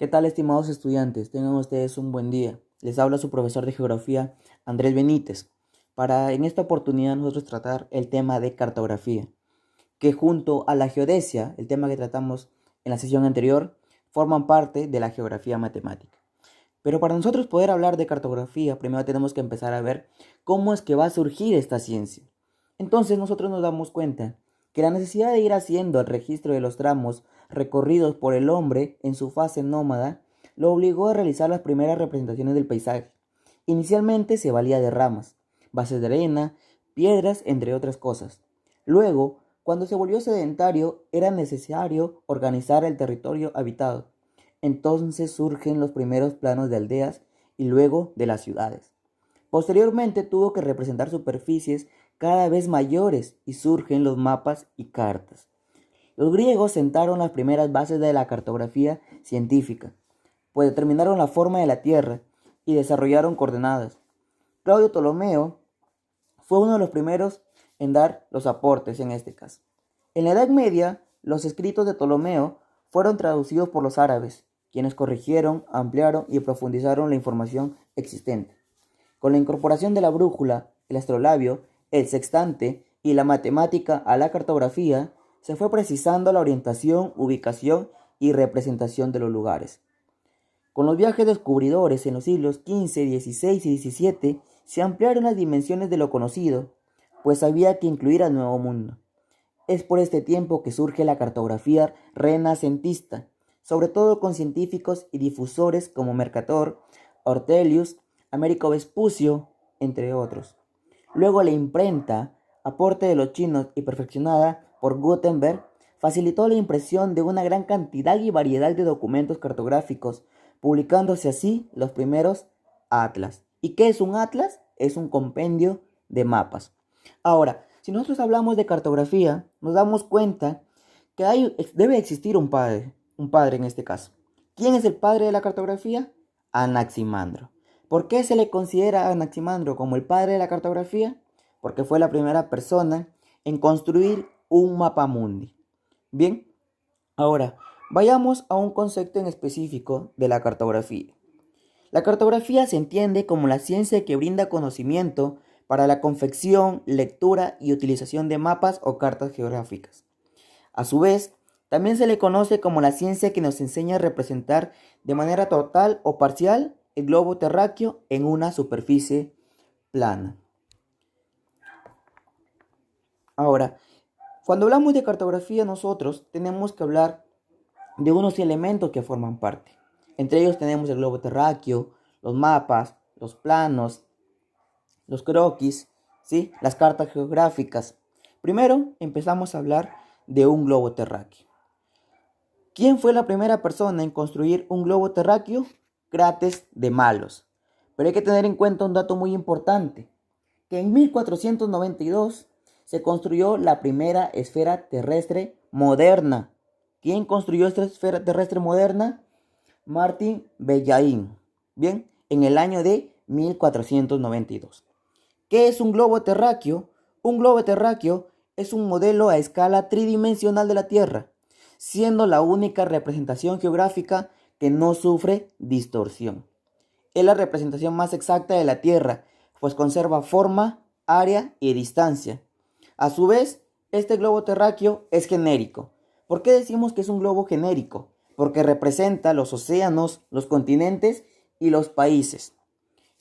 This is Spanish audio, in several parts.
¿Qué tal, estimados estudiantes? Tengan ustedes un buen día. Les habla su profesor de geografía, Andrés Benítez, para en esta oportunidad nosotros tratar el tema de cartografía, que junto a la geodesia, el tema que tratamos en la sesión anterior, forman parte de la geografía matemática. Pero para nosotros poder hablar de cartografía, primero tenemos que empezar a ver cómo es que va a surgir esta ciencia. Entonces nosotros nos damos cuenta que la necesidad de ir haciendo el registro de los tramos recorridos por el hombre en su fase nómada lo obligó a realizar las primeras representaciones del paisaje. Inicialmente se valía de ramas, bases de arena, piedras, entre otras cosas. Luego, cuando se volvió sedentario, era necesario organizar el territorio habitado. Entonces surgen los primeros planos de aldeas y luego de las ciudades. Posteriormente tuvo que representar superficies cada vez mayores y surgen los mapas y cartas. Los griegos sentaron las primeras bases de la cartografía científica, pues determinaron la forma de la tierra y desarrollaron coordenadas. Claudio Ptolomeo fue uno de los primeros en dar los aportes en este caso. En la Edad Media, los escritos de Ptolomeo fueron traducidos por los árabes, quienes corrigieron, ampliaron y profundizaron la información existente. Con la incorporación de la brújula, el astrolabio, el sextante y la matemática a la cartografía, se fue precisando la orientación, ubicación y representación de los lugares. Con los viajes descubridores en los siglos XV, XVI y XVII se ampliaron las dimensiones de lo conocido, pues había que incluir al Nuevo Mundo. Es por este tiempo que surge la cartografía renacentista, sobre todo con científicos y difusores como Mercator, Ortelius, Américo Vespucio, entre otros. Luego la imprenta, aporte de los chinos y perfeccionada por Gutenberg, facilitó la impresión de una gran cantidad y variedad de documentos cartográficos, publicándose así los primeros atlas. ¿Y qué es un atlas? Es un compendio de mapas. Ahora, si nosotros hablamos de cartografía, nos damos cuenta que debe existir un padre en este caso. ¿Quién es el padre de la cartografía? Anaximandro. ¿Por qué se le considera a Anaximandro como el padre de la cartografía? Porque fue la primera persona en construir un mapa mundi. Bien, ahora vayamos a un concepto en específico de la cartografía. La cartografía se entiende como la ciencia que brinda conocimiento para la confección, lectura y utilización de mapas o cartas geográficas. A su vez, también se le conoce como la ciencia que nos enseña a representar de manera total o parcial el globo terráqueo en una superficie plana. Ahora, cuando hablamos de cartografía nosotros tenemos que hablar de unos elementos que forman parte. Entre ellos tenemos el globo terráqueo, los mapas, los planos, los croquis, ¿sí? Las cartas geográficas. Primero empezamos a hablar de un globo terráqueo. ¿Quién fue la primera persona en construir un globo terráqueo? Crates de Malos. Pero hay que tener en cuenta un dato muy importante, que en 1492 se construyó la primera esfera terrestre moderna. ¿Quién construyó esta esfera terrestre moderna? Martín Bellaín. Bien, en el año de 1492. ¿Qué es un globo terráqueo? Un globo terráqueo es un modelo a escala tridimensional de la Tierra, siendo la única representación geográfica que no sufre distorsión. Es la representación más exacta de la Tierra, pues conserva forma, área y distancia. A su vez, este globo terráqueo es genérico. ¿Por qué decimos que es un globo genérico? Porque representa los océanos, los continentes y los países.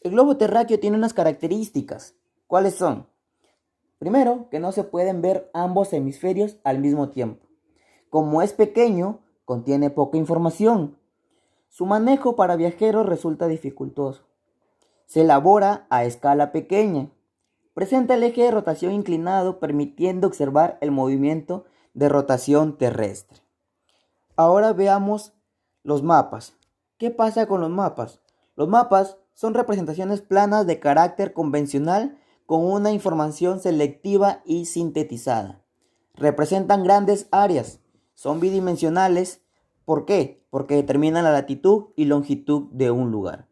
El globo terráqueo tiene unas características. ¿Cuáles son? Primero, que no se pueden ver ambos hemisferios al mismo tiempo. Como es pequeño, contiene poca información. Su manejo para viajeros resulta dificultoso. Se elabora a escala pequeña. Presenta el eje de rotación inclinado, permitiendo observar el movimiento de rotación terrestre. Ahora veamos los mapas. ¿Qué pasa con los mapas? Los mapas son representaciones planas de carácter convencional con una información selectiva y sintetizada. Representan grandes áreas, son bidimensionales. ¿Por qué? Porque determinan la latitud y longitud de un lugar.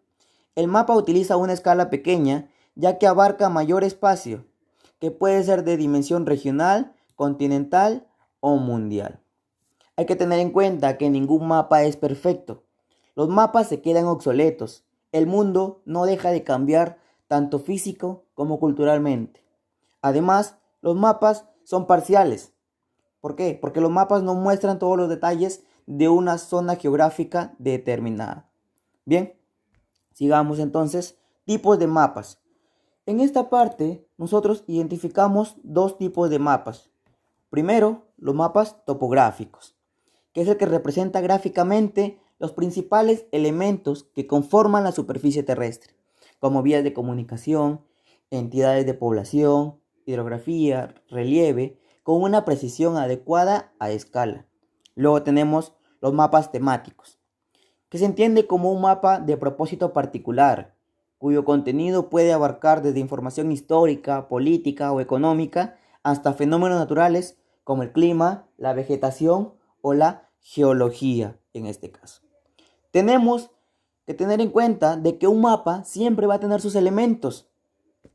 El mapa utiliza una escala pequeña ya que abarca mayor espacio, que puede ser de dimensión regional, continental o mundial. Hay que tener en cuenta que ningún mapa es perfecto. Los mapas se quedan obsoletos. El mundo no deja de cambiar tanto físico como culturalmente. Además, los mapas son parciales. ¿Por qué? Porque los mapas no muestran todos los detalles de una zona geográfica determinada. Bien, sigamos entonces. Tipos de mapas. En esta parte, nosotros identificamos dos tipos de mapas. Primero, los mapas topográficos, que es el que representa gráficamente los principales elementos que conforman la superficie terrestre, como vías de comunicación, entidades de población, hidrografía, relieve, con una precisión adecuada a escala. Luego tenemos los mapas temáticos, que se entiende como un mapa de propósito particular, cuyo contenido puede abarcar desde información histórica, política o económica hasta fenómenos naturales como el clima, la vegetación o la geología en este caso. Tenemos que tener en cuenta de que un mapa siempre va a tener sus elementos.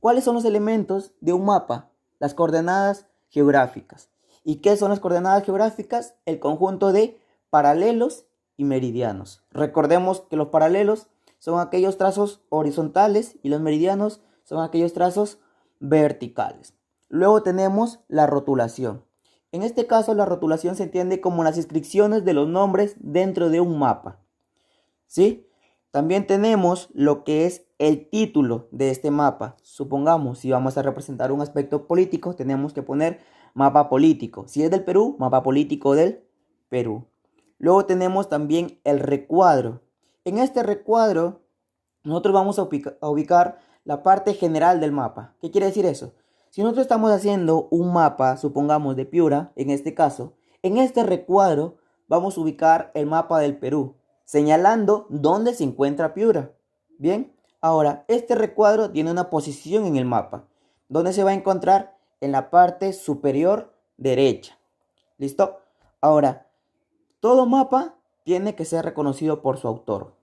¿Cuáles son los elementos de un mapa? Las coordenadas geográficas. ¿Y qué son las coordenadas geográficas? El conjunto de paralelos y meridianos. Recordemos que los paralelos son aquellos trazos horizontales y los meridianos son aquellos trazos verticales. Luego tenemos la rotulación. En este caso, la rotulación se entiende como las inscripciones de los nombres dentro de un mapa. ¿Sí? También tenemos lo que es el título de este mapa. Supongamos, si vamos a representar un aspecto político, tenemos que poner mapa político. Si es del Perú, mapa político del Perú. Luego tenemos también el recuadro. En este recuadro, nosotros vamos a ubicar la parte general del mapa. ¿Qué quiere decir eso? Si nosotros estamos haciendo un mapa, supongamos de Piura, en este caso, en este recuadro vamos a ubicar el mapa del Perú, señalando dónde se encuentra Piura. Bien, ahora, este recuadro tiene una posición en el mapa, donde se va a encontrar en la parte superior derecha. ¿Listo? Ahora, todo mapa tiene que ser reconocido por su autor.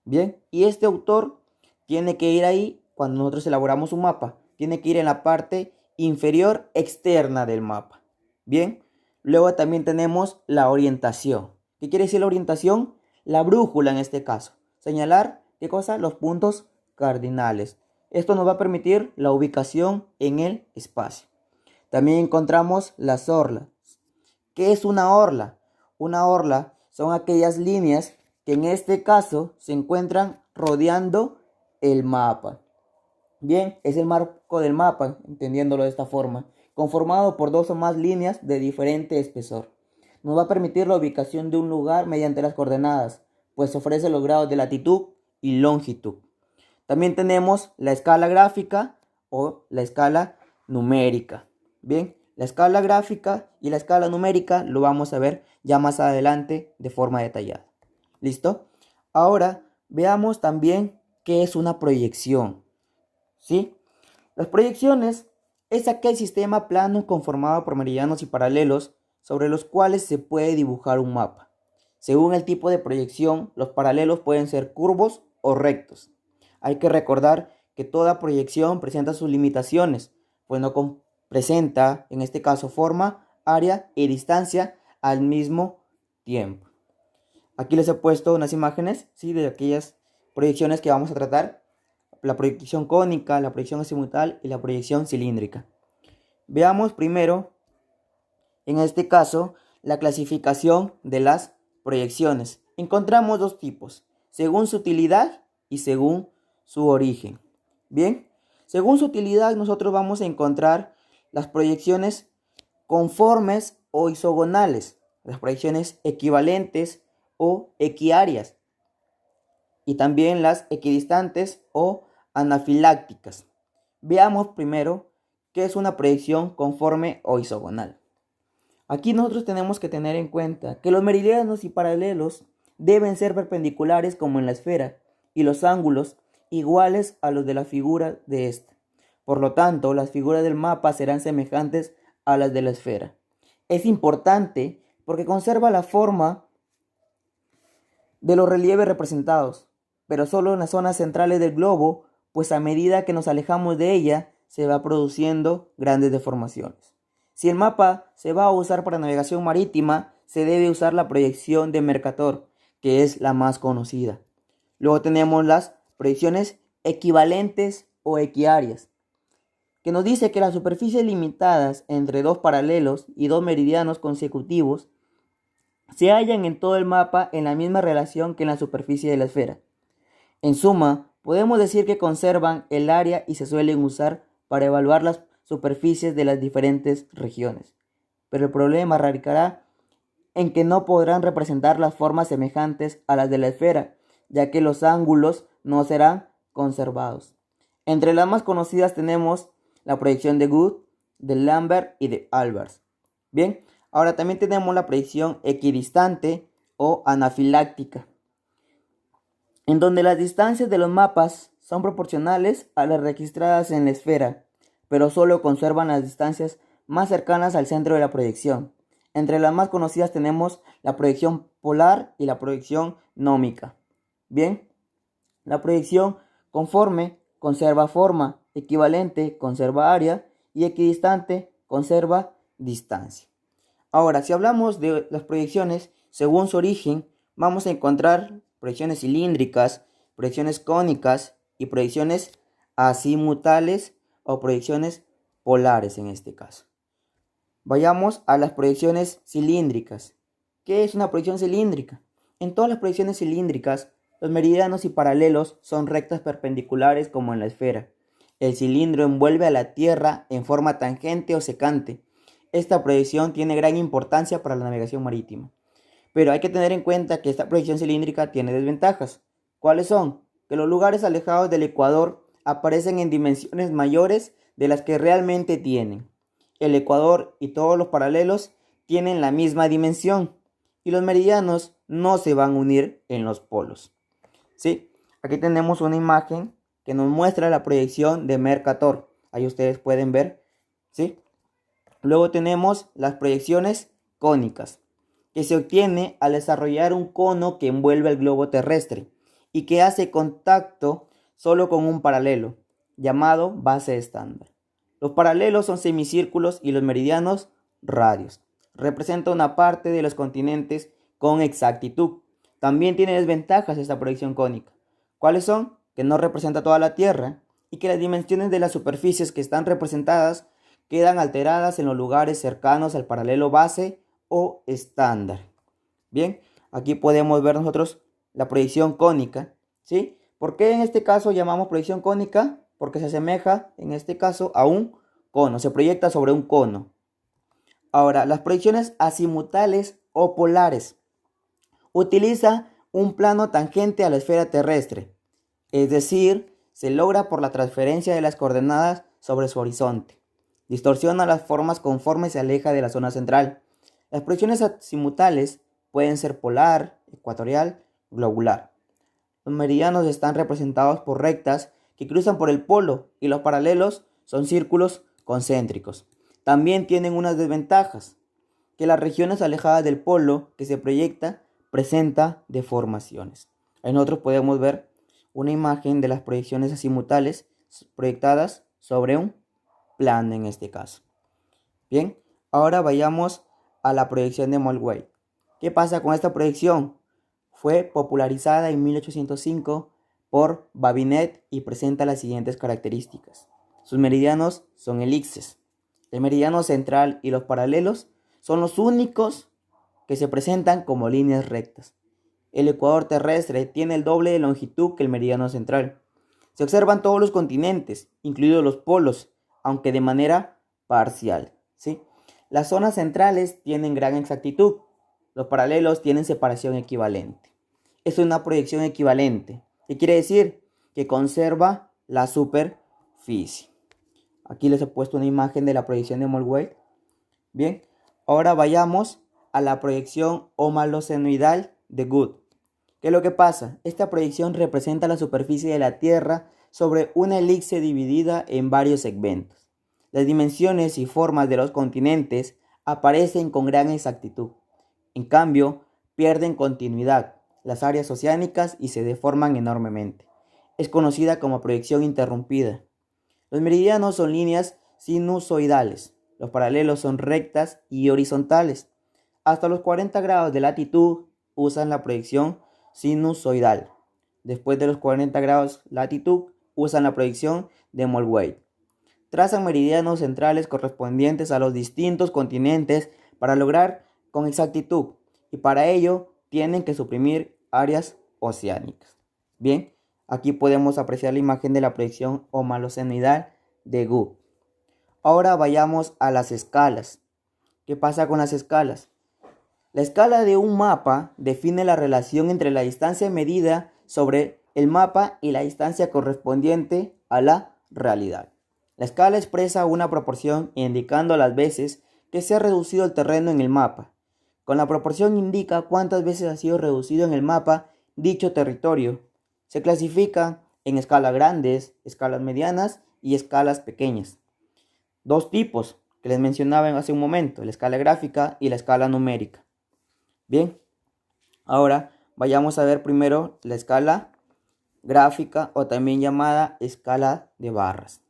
Bien, y este autor tiene que ir ahí cuando nosotros elaboramos un mapa. Tiene que ir en la parte inferior externa del mapa. Bien, luego también tenemos la orientación. ¿Qué quiere decir la orientación? La brújula en este caso. Señalar, ¿qué cosa? Los puntos cardinales. Esto nos va a permitir la ubicación en el espacio. También encontramos las orlas. ¿Qué es una orla? Una orla son aquellas líneas que en este caso se encuentran rodeando el mapa. Bien, es el marco del mapa, entendiéndolo de esta forma, conformado por dos o más líneas de diferente espesor. Nos va a permitir la ubicación de un lugar mediante las coordenadas, pues ofrece los grados de latitud y longitud. También tenemos la escala gráfica o la escala numérica. Bien, la escala gráfica y la escala numérica lo vamos a ver ya más adelante de forma detallada. ¿Listo? Ahora veamos también qué es una proyección. ¿Sí? Las proyecciones es aquel sistema plano conformado por meridianos y paralelos sobre los cuales se puede dibujar un mapa. Según el tipo de proyección, los paralelos pueden ser curvos o rectos. Hay que recordar que toda proyección presenta sus limitaciones, pues no presenta, en este caso, forma, área y distancia al mismo tiempo. Aquí les he puesto unas imágenes, ¿sí?, de aquellas proyecciones que vamos a tratar. La proyección cónica, la proyección azimutal y la proyección cilíndrica. Veamos primero, en este caso, la clasificación de las proyecciones. Encontramos dos tipos, según su utilidad y según su origen. Bien, según su utilidad nosotros vamos a encontrar las proyecciones conformes o isogonales, las proyecciones equivalentes o equiáreas, y también las equidistantes o anafilácticas. Veamos primero qué es una proyección conforme o isogonal. Aquí nosotros tenemos que tener en cuenta que los meridianos y paralelos deben ser perpendiculares como en la esfera y los ángulos iguales a los de la figura de esta. Por lo tanto, las figuras del mapa serán semejantes a las de la esfera. Es importante porque conserva la forma de los relieves representados, pero solo en las zonas centrales del globo, pues a medida que nos alejamos de ella, se va produciendo grandes deformaciones. Si el mapa se va a usar para navegación marítima, se debe usar la proyección de Mercator, que es la más conocida. Luego tenemos las proyecciones equivalentes o equiáreas, que nos dice que las superficies limitadas entre dos paralelos y dos meridianos consecutivos se hallan en todo el mapa en la misma relación que en la superficie de la esfera. En suma, podemos decir que conservan el área y se suelen usar para evaluar las superficies de las diferentes regiones. Pero el problema radicará en que no podrán representar las formas semejantes a las de la esfera, ya que los ángulos no serán conservados. Entre las más conocidas tenemos la proyección de Good, de Lambert y de Albers. Bien, ahora también tenemos la proyección equidistante o anafiláctica, en donde las distancias de los mapas son proporcionales a las registradas en la esfera, pero solo conservan las distancias más cercanas al centro de la proyección. Entre las más conocidas tenemos la proyección polar y la proyección nómica. Bien, la proyección conforme conserva forma, equivalente conserva área y equidistante conserva distancia. Ahora, si hablamos de las proyecciones según su origen, vamos a encontrar proyecciones cilíndricas, proyecciones cónicas y proyecciones azimutales o proyecciones polares en este caso. Vayamos a las proyecciones cilíndricas. ¿Qué es una proyección cilíndrica? En todas las proyecciones cilíndricas, los meridianos y paralelos son rectas perpendiculares como en la esfera. El cilindro envuelve a la Tierra en forma tangente o secante. Esta proyección tiene gran importancia para la navegación marítima. Pero hay que tener en cuenta que esta proyección cilíndrica tiene desventajas. ¿Cuáles son? Que los lugares alejados del ecuador aparecen en dimensiones mayores de las que realmente tienen. El ecuador y todos los paralelos tienen la misma dimensión y los meridianos no se van a unir en los polos. ¿Sí? Aquí tenemos una imagen que nos muestra la proyección de Mercator. Ahí ustedes pueden ver. ¿Sí? Luego tenemos las proyecciones cónicas, que se obtiene al desarrollar un cono que envuelve el globo terrestre y que hace contacto solo con un paralelo, llamado base estándar. Los paralelos son semicírculos y los meridianos radios. Representa una parte de los continentes con exactitud. También tiene desventajas esta proyección cónica. ¿Cuáles son? Que no representa toda la Tierra y que las dimensiones de las superficies que están representadas quedan alteradas en los lugares cercanos al paralelo base o estándar. Bien, aquí podemos ver nosotros la proyección cónica, ¿sí? ¿Por qué en este caso llamamos proyección cónica? Porque se asemeja en este caso a un cono, se proyecta sobre un cono. Ahora, las proyecciones azimutales o polares utiliza un plano tangente a la esfera terrestre, es decir, se logra por la transferencia de las coordenadas sobre su horizonte. Distorsiona las formas conforme se aleja de la zona central. Las proyecciones azimutales pueden ser polar, ecuatorial, globular. Los meridianos están representados por rectas que cruzan por el polo y los paralelos son círculos concéntricos. También tienen unas desventajas, que las regiones alejadas del polo que se proyecta presenta deformaciones. Ahí nosotros podemos ver una imagen de las proyecciones azimutales proyectadas sobre un plano en este caso. Bien, ahora vayamos a la proyección de Moll-Wade. ¿Qué pasa con esta proyección? Fue popularizada en 1805 por Babinet y presenta las siguientes características. Sus meridianos son elipses. El meridiano central y los paralelos son los únicos que se presentan como líneas rectas. El ecuador terrestre tiene el doble de longitud que el meridiano central. Se observan todos los continentes, incluidos los polos, aunque de manera parcial, ¿sí? Las zonas centrales tienen gran exactitud. Los paralelos tienen separación equivalente. Es una proyección equivalente. ¿Qué quiere decir? Que conserva la superficie. Aquí les he puesto una imagen de la proyección de Moll-Wade. Bien, ahora vayamos a la proyección homalosenoidal de Good. ¿Qué es lo que pasa? Esta proyección representa la superficie de la Tierra sobre una elipse dividida en varios segmentos. Las dimensiones y formas de los continentes aparecen con gran exactitud. En cambio, pierden continuidad las áreas oceánicas y se deforman enormemente. Es conocida como proyección interrumpida. Los meridianos son líneas sinusoidales. Los paralelos son rectas y horizontales. Hasta los 40 grados de latitud usan la proyección sinusoidal. Después de los 40 grados latitud, usan la proyección de Mollwehr. Trazan meridianos centrales correspondientes a los distintos continentes para lograr con exactitud, y para ello tienen que suprimir áreas oceánicas. Bien, aquí podemos apreciar la imagen de la proyección homalocenoidal de Guth. Ahora vayamos a las escalas. ¿Qué pasa con las escalas? La escala de un mapa define la relación entre la distancia medida sobre el mapa y la distancia correspondiente a la realidad. La escala expresa una proporción indicando las veces que se ha reducido el terreno en el mapa. Con la proporción indica cuántas veces ha sido reducido en el mapa dicho territorio. Se clasifica en escalas grandes, escalas medianas y escalas pequeñas. Dos tipos que les mencionaba hace un momento, la escala gráfica y la escala numérica. Bien, ahora vayamos a ver primero la escala gráfica o también llamada escala de barras.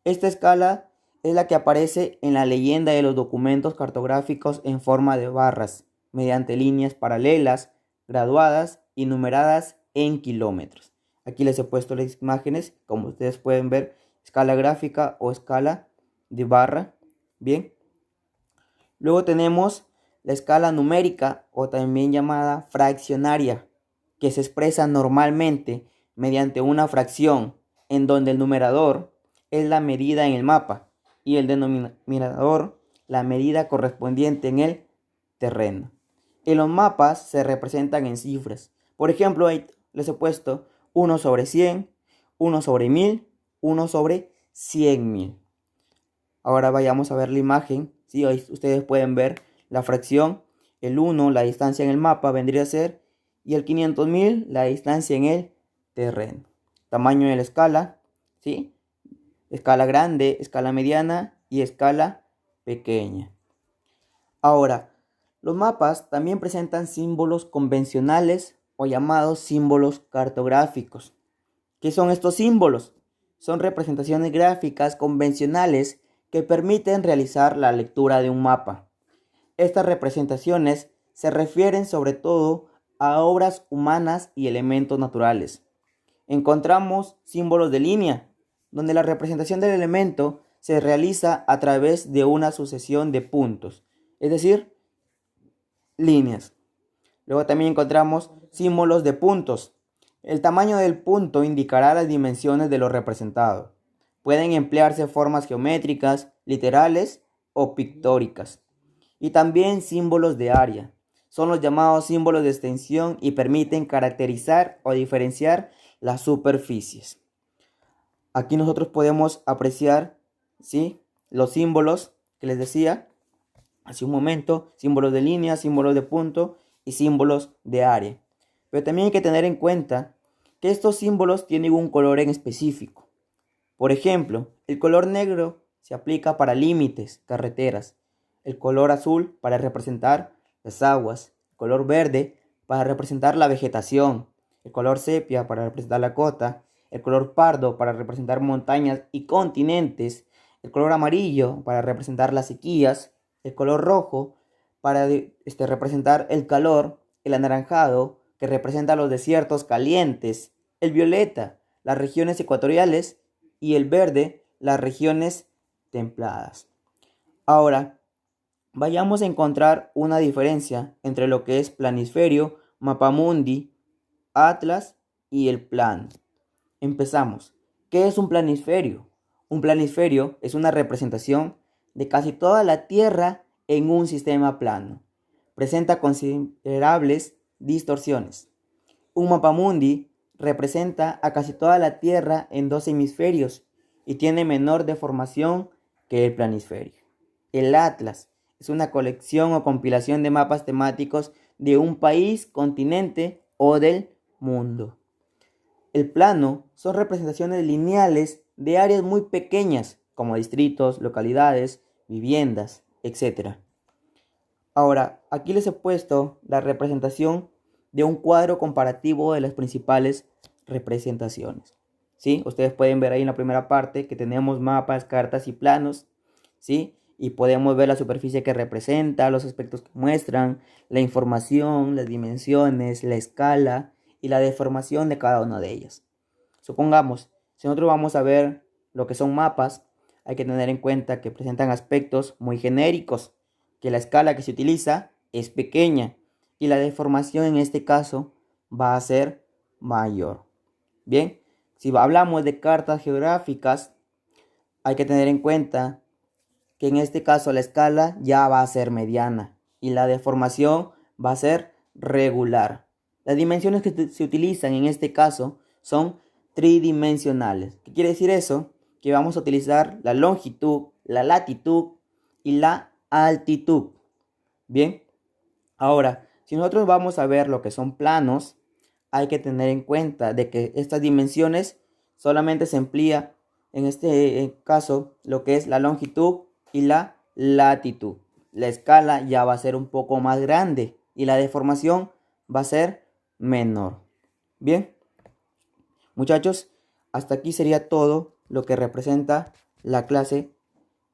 Esta escala es la que aparece en la leyenda de los documentos cartográficos en forma de barras, mediante líneas paralelas, graduadas y numeradas en kilómetros. Aquí les he puesto las imágenes, como ustedes pueden ver, escala gráfica o escala de barra. Bien, luego tenemos la escala numérica o también llamada fraccionaria, que se expresa normalmente mediante una fracción en donde el numerador es la medida en el mapa y el denominador la medida correspondiente en el terreno. En los mapas se representan en cifras. Por ejemplo, ahí les he puesto 1 sobre 100, 1 sobre 1000, 1 sobre 100.000. Ahora vayamos a ver la imagen. ¿Sí? Ahí ustedes pueden ver la fracción. El 1, la distancia en el mapa vendría a ser, y el 500.000, la distancia en el terreno. Tamaño de la escala, ¿sí? Escala grande, escala mediana y escala pequeña. Ahora, los mapas también presentan símbolos convencionales o llamados símbolos cartográficos. ¿Qué son estos símbolos? Son representaciones gráficas convencionales que permiten realizar la lectura de un mapa. Estas representaciones se refieren sobre todo a obras humanas y elementos naturales. Encontramos símbolos de línea, donde la representación del elemento se realiza a través de una sucesión de puntos, es decir, líneas. Luego también encontramos símbolos de puntos. El tamaño del punto indicará las dimensiones de lo representado. Pueden emplearse formas geométricas, literales o pictóricas. Y también símbolos de área. Son los llamados símbolos de extensión y permiten caracterizar o diferenciar las superficies. Aquí nosotros podemos apreciar, ¿sí?, los símbolos que les decía hace un momento, símbolos de línea, símbolos de punto y símbolos de área. Pero también hay que tener en cuenta que estos símbolos tienen un color en específico. Por ejemplo, el color negro se aplica para límites, carreteras. El color azul para representar las aguas. El color verde para representar la vegetación. El color sepia para representar la costa. El color pardo para representar montañas y continentes. El color amarillo para representar las sequías. El color rojo para representar el calor. El anaranjado que representa los desiertos calientes. El violeta, las regiones ecuatoriales. Y el verde, las regiones templadas. Ahora, vayamos a encontrar una diferencia entre lo que es planisferio, mapamundi, atlas y el plano. Empezamos. ¿Qué es un planisferio? Un planisferio es una representación de casi toda la Tierra en un sistema plano. Presenta considerables distorsiones. Un mapamundi representa a casi toda la Tierra en dos hemisferios y tiene menor deformación que el planisferio. El atlas es una colección o compilación de mapas temáticos de un país, continente o del mundo. El plano son representaciones lineales de áreas muy pequeñas, como distritos, localidades, viviendas, etc. Ahora, aquí les he puesto la representación de un cuadro comparativo de las principales representaciones. ¿Sí? Ustedes pueden ver ahí en la primera parte que tenemos mapas, cartas y planos, ¿sí? Y podemos ver la superficie que representa, los aspectos que muestran, la información, las dimensiones, la escala y la deformación de cada una de ellas. Supongamos, si nosotros vamos a ver lo que son mapas, hay que tener en cuenta que presentan aspectos muy genéricos, que la escala que se utiliza es pequeña y la deformación en este caso va a ser mayor. Bien, si hablamos de cartas geográficas, hay que tener en cuenta que en este caso la escala ya va a ser mediana y la deformación va a ser regular. Las dimensiones que se utilizan en este caso son tridimensionales. ¿Qué quiere decir eso? Que vamos a utilizar la longitud, la latitud y la altitud. Bien, ahora, si nosotros vamos a ver lo que son planos, hay que tener en cuenta de que estas dimensiones solamente se emplea en este caso lo que es la longitud y la latitud. La escala ya va a ser un poco más grande y la deformación va a ser menor. Bien, muchachos, hasta aquí sería todo lo que representa la clase,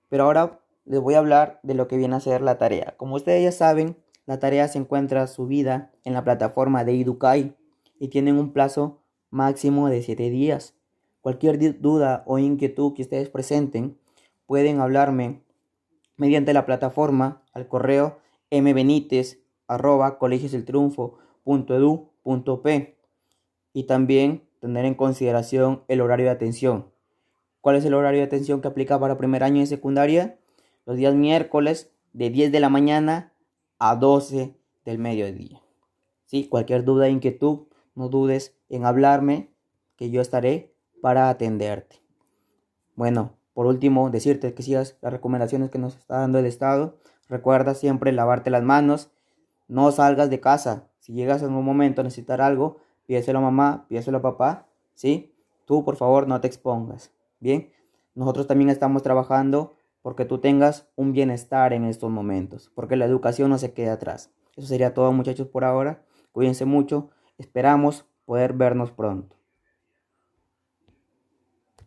pero ahora les voy a hablar de lo que viene a ser la tarea. Como ustedes ya saben, la tarea se encuentra subida en la plataforma de Educay y tienen un plazo máximo de 7 días. Cualquier duda o inquietud que ustedes presenten, pueden hablarme mediante la plataforma al correo mbenitez@colegioseltriunfo.edu.p y también tener en consideración el horario de atención. ¿Cuál es el horario de atención que aplica para primer año de secundaria? Los días miércoles de 10 de la mañana a 12 del mediodía. ¿Sí? Cualquier duda e inquietud, no dudes en hablarme, que yo estaré para atenderte. Bueno, por último, decirte que sigas las recomendaciones que nos está dando el Estado. Recuerda siempre lavarte las manos. No salgas de casa. Si llegas en un momento a necesitar algo, pídeselo a mamá, pídeselo a papá. ¿Sí? Tú, por favor, no te expongas. Bien, nosotros también estamos trabajando porque tú tengas un bienestar en estos momentos, porque la educación no se quede atrás. Eso sería todo, muchachos, por ahora. Cuídense mucho. Esperamos poder vernos pronto.